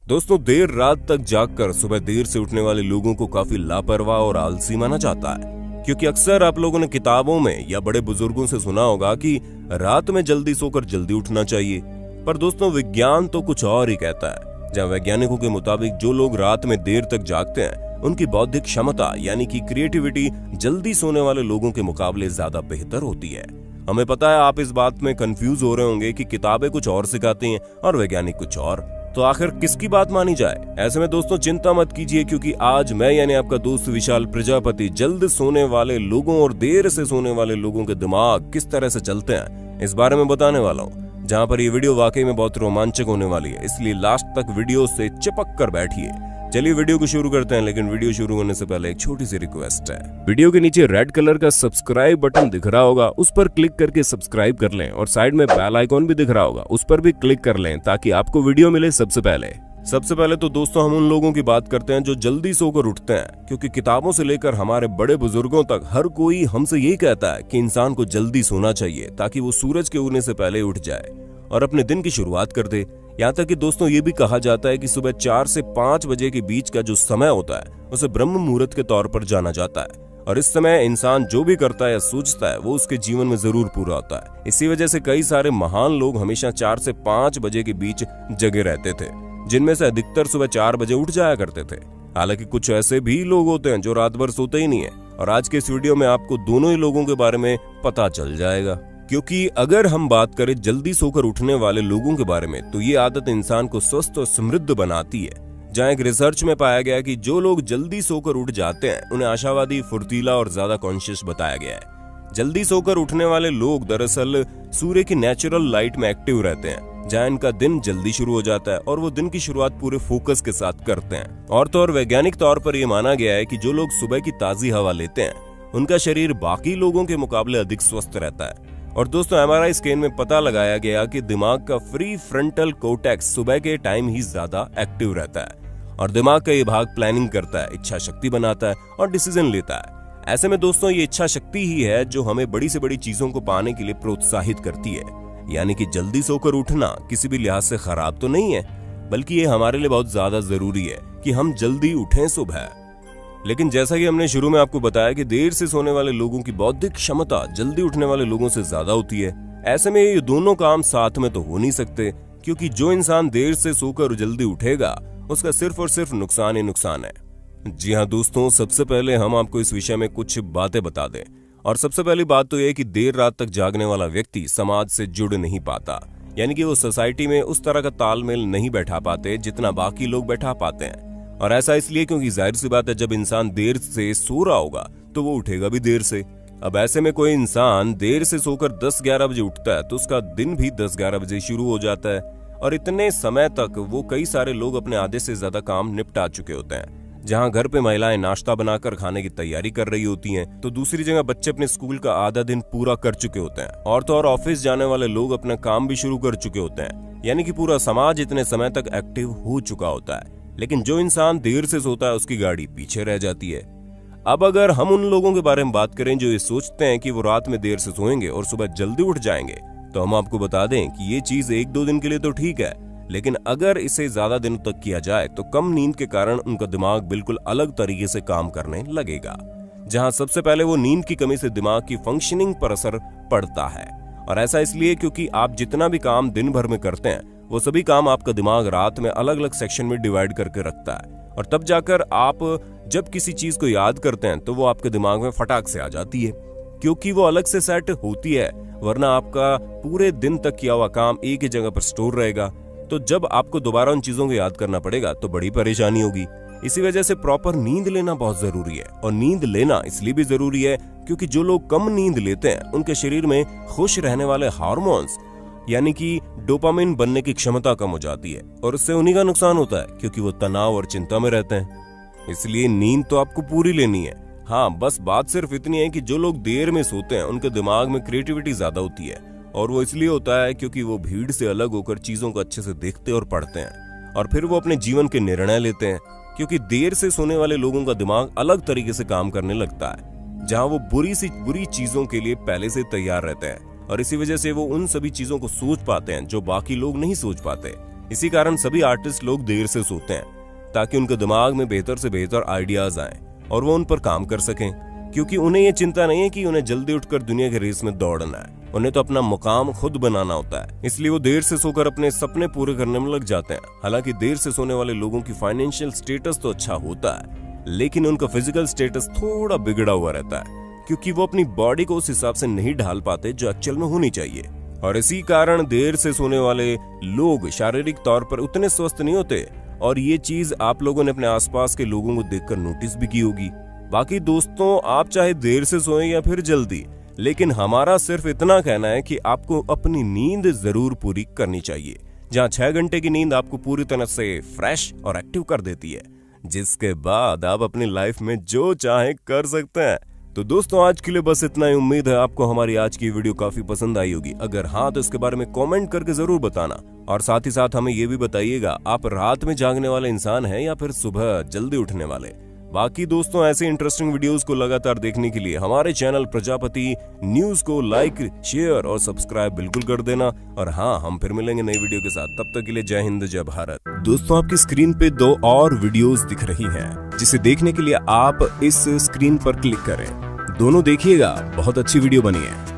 दोस्तों, देर रात तक जागकर सुबह देर से उठने वाले लोगों को काफी लापरवाह और आलसी माना जाता है, क्योंकि अक्सर आप लोगों ने किताबों में या बड़े बुजुर्गों से सुना होगा कि रात में जल्दी सोकर जल्दी उठना चाहिए। पर दोस्तों, विज्ञान तो कुछ और ही कहता है। जहां वैज्ञानिकों के मुताबिक जो लोग रात में देर तक जागते हैं, उनकी बौद्धिक क्षमता यानी कि क्रिएटिविटी जल्दी सोने वाले लोगों के मुकाबले ज्यादा बेहतर होती है। हमें पता है आप इस बात में कंफ्यूज हो रहे होंगे कि किताबें कुछ और सिखाती हैं और वैज्ञानिक कुछ और, तो आखिर किसकी बात मानी जाए? ऐसे में दोस्तों चिंता मत कीजिए, क्योंकि आज मैं यानी आपका दोस्त विशाल प्रजापति जल्द सोने वाले लोगों और देर से सोने वाले लोगों के दिमाग किस तरह से चलते हैं इस बारे में बताने वाला हूँ। जहाँ पर ये वीडियो वाकई में बहुत रोमांचक होने वाली है, इसलिए लास्ट तक वीडियो से चिपक कर बैठिए। चलिए वीडियो को शुरू करते हैं, लेकिन वीडियो शुरू होने से पहले एक छोटी सी रिक्वेस्ट है। वीडियो के नीचे रेड कलर का सब्सक्राइब बटन दिख रहा होगा, उस पर क्लिक करके सब्सक्राइब कर लें, और साइड में बेल आइकॉन भी दिख रहा होगा, उस पर भी क्लिक कर लें ताकि आपको वीडियो मिले सबसे पहले। सबसे पहले तो दोस्तों हम उन लोगों की बात करते हैं जो जल्दी सोकर उठते हैं, क्योंकि किताबों से लेकर हमारे बड़े बुजुर्गों तक हर कोई हमसे यही कहता है कि इंसान को जल्दी सोना चाहिए ताकि वो सूरज के उगने से पहले उठ जाए और अपने दिन की शुरुआत कर दे। यहाँ तक कि दोस्तों ये भी कहा जाता है कि सुबह 4 से 5 बजे के बीच का जो समय होता है उसे ब्रह्म मुहूर्त के तौर पर जाना जाता है, और इस समय इंसान जो भी करता है या सोचता है वो उसके जीवन में जरूर पूरा होता है। इसी वजह से कई सारे महान लोग हमेशा 4 से 5 बजे के बीच जगे रहते थे, जिनमें से अधिकतर सुबह 4 बजे उठ जाया करते थे। हालांकि कुछ ऐसे भी लोग होते हैं जो रात भर सोते ही नहीं है, और आज के इस वीडियो में आपको दोनों ही लोगों के बारे में पता चल जाएगा। क्योंकि अगर हम बात करें जल्दी सोकर उठने वाले लोगों के बारे में, तो ये आदत इंसान को स्वस्थ और समृद्ध बनाती है। जहां एक रिसर्च में पाया गया कि जो लोग जल्दी सोकर उठ जाते हैं उन्हें आशावादी, फुर्तीला और ज्यादा कॉन्शियस बताया गया है। जल्दी सोकर उठने वाले लोग दरअसल सूर्य की नेचुरल लाइट में एक्टिव रहते हैं, जहां इनका दिन जल्दी शुरू हो जाता है और वो दिन की शुरुआत पूरे फोकस के साथ करते हैं। और तो और वैज्ञानिक तौर पर यह माना गया है कि जो लोग सुबह की ताजी हवा लेते हैं उनका शरीर बाकी लोगों के मुकाबले अधिक स्वस्थ रहता है। और दोस्तों एमआरआई स्कैन में पता लगाया गया कि दिमाग का प्री फ्रंटल कोर्टेक्स सुबह के टाइम ही ज्यादा एक्टिव रहता है, और दिमाग का ये भाग प्लानिंग करता है, इच्छा शक्ति बनाता है और डिसीजन लेता है। ऐसे में दोस्तों ये इच्छा शक्ति ही है जो हमें बड़ी से बड़ी चीजों को पाने के लिए प्रोत्साहित करती है। यानी कि जल्दी सोकर उठना किसी भी लिहाज से खराब तो नहीं है, बल्कि ये हमारे लिए बहुत ज्यादा जरूरी है कि हम जल्दी उठें सुबह। लेकिन जैसा कि हमने शुरू में आपको बताया कि देर से सोने वाले लोगों की बौद्धिक क्षमता जल्दी उठने वाले लोगों से ज्यादा होती है। ऐसे में ये दोनों काम साथ में तो हो नहीं सकते, क्योंकि जो इंसान देर से सोकर जल्दी उठेगा उसका सिर्फ और सिर्फ नुकसान ही नुकसान है। जी हाँ दोस्तों, सबसे पहले हम आपको इस विषय में कुछ बातें बता दें। और सबसे पहली बात तो यह कि देर रात तक जागने वाला व्यक्ति समाज से जुड़ नहीं पाता, यानी कि वो सोसाइटी में उस तरह का तालमेल नहीं बैठा पाते जितना बाकी लोग बैठा पाते हैं। और ऐसा इसलिए क्योंकि जाहिर सी बात है, जब इंसान देर से सो रहा होगा तो वो उठेगा भी देर से। अब ऐसे में कोई इंसान देर से सोकर 10-11 बजे उठता है तो उसका दिन भी 10-11 बजे शुरू हो जाता है, और इतने समय तक वो कई सारे लोग अपने आधे से ज्यादा काम निपटा चुके होते हैं। जहां घर पे महिलाएं नाश्ता बनाकर खाने की तैयारी कर रही होती हैं, तो दूसरी जगह बच्चे अपने स्कूल का आधा दिन पूरा कर चुके होते हैं, और तो और ऑफिस जाने वाले लोग अपना काम भी शुरू कर चुके होते हैं। यानी कि पूरा समाज इतने समय तक एक्टिव हो चुका होता है, लेकिन जो इंसान देर से सोता है उसकी गाड़ी पीछे रह जाती है। अब अगर हम उन लोगों के बारे में बात करें जो ये सोचते हैं कि वो रात में देर से सोएंगे और सुबह जल्दी उठ जाएंगे, तो हम आपको बता दें कि ये चीज 1-2 दिन के लिए तो ठीक है, लेकिन अगर इसे ज्यादा दिनों तक किया जाए तो कम नींद के कारण उनका दिमाग बिल्कुल अलग तरीके से काम करने लगेगा। जहां सबसे पहले वो नींद की कमी से दिमाग की फंक्शनिंग पर असर पड़ता है, और ऐसा इसलिए क्योंकि आप जितना भी काम दिन भर में करते हैं वो सभी काम आपका दिमाग रात में अलग अलग सेक्शन में डिवाइड करके रखता है, और तब जाकर आप जब किसी चीज को याद करते हैं तो वो आपके दिमाग में फटाक से आ जाती है, क्योंकि वो अलग से सेट होती है। वरना आपका पूरे दिन तक किया हुआ काम एक ही जगह पर स्टोर रहेगा, तो जब आपको दोबारा उन चीजों को याद करना पड़ेगा तो बड़ी परेशानी होगी। इसी वजह से प्रॉपर नींद लेना बहुत जरूरी है, और नींद लेना इसलिए भी जरूरी है क्योंकि जो लोग कम नींद लेते हैं उनके शरीर में खुश रहने वाले हार्मोन्स यानी कि डोपामिन बनने की क्षमता कम हो जाती है, और उससे उन्हीं का नुकसान होता है क्योंकि वो तनाव और चिंता में रहते हैं। इसलिए नींद तो आपको पूरी लेनी है। हाँ, बस बात सिर्फ इतनी है कि जो लोग देर में सोते हैं उनके दिमाग में क्रिएटिविटी ज्यादा होती है, और वो इसलिए होता है क्योंकि वो भीड़ से अलग होकर चीजों को अच्छे से देखते और पढ़ते हैं, और फिर वो अपने जीवन के निर्णय लेते हैं। क्योंकि देर से सोने वाले लोगों का दिमाग अलग तरीके से काम करने लगता है, जहां वो बुरी चीजों के लिए पहले से तैयार रहते हैं, और इसी वजह से वो उन सभी चीजों को सोच पाते हैं जो बाकी लोग नहीं सोच पाते। इसी कारण सभी आर्टिस्ट लोग देर से सोते हैं ताकि उनके दिमाग में बेहतर से बेहतर आइडियाज आएं और वो उन पर काम कर सकें, क्योंकि उन्हें ये चिंता नहीं है कि उन्हें जल्दी उठकर दुनिया के रेस में दौड़ना है। उन्हें तो अपना मुकाम खुद बनाना होता है, इसलिए वो देर से सोकर अपने सपने पूरे करने में लग जाते हैं। हालांकि देर से सोने वाले लोगों की फाइनेंशियल स्टेटस तो अच्छा होता है, लेकिन उनका फिजिकल स्टेटस थोड़ा बिगड़ा हुआ रहता है, क्योंकि वो अपनी बॉडी को उस हिसाब से नहीं ढाल पाते जो एक्चुअल में होनी चाहिए। और इसी कारण देर से सोने वाले लोग शारीरिक तौर पर उतने स्वस्थ नहीं होते। और ये चीज आप लोगों ने अपने आसपास के लोगों को देखकर नोटिस भी की होगी। बाकी दोस्तों, आप चाहे देर से सोएं या फिर जल्दी, लेकिन हमारा सिर्फ इतना कहना है कि आपको अपनी नींद जरूर पूरी करनी चाहिए। जहां 6 घंटे की नींद आपको पूरी तरह से फ्रेश और एक्टिव कर देती है, जिसके बाद आप अपनी लाइफ में जो चाहे कर सकते हैं। तो दोस्तों, आज के लिए बस इतना ही। उम्मीद है आपको हमारी आज की वीडियो काफी पसंद आई होगी। अगर हाँ, तो इसके बारे में कमेंट करके जरूर बताना, और साथ ही साथ हमें ये भी बताइएगा आप रात में जागने वाले इंसान हैं या फिर सुबह जल्दी उठने वाले। बाकी दोस्तों, ऐसे इंटरेस्टिंग वीडियोस को लगातार देखने के लिए हमारे चैनल प्रजापति न्यूज को लाइक, शेयर और सब्सक्राइब बिल्कुल कर देना। और हाँ, हम फिर मिलेंगे नई वीडियो के साथ। तब तक के लिए जय हिंद, जय भारत। दोस्तों, आपकी स्क्रीन पे 2 और वीडियोस दिख रही हैं, जिसे देखने के लिए आप इस स्क्रीन पर क्लिक करें। दोनों देखिएगा, बहुत अच्छी वीडियो बनी है।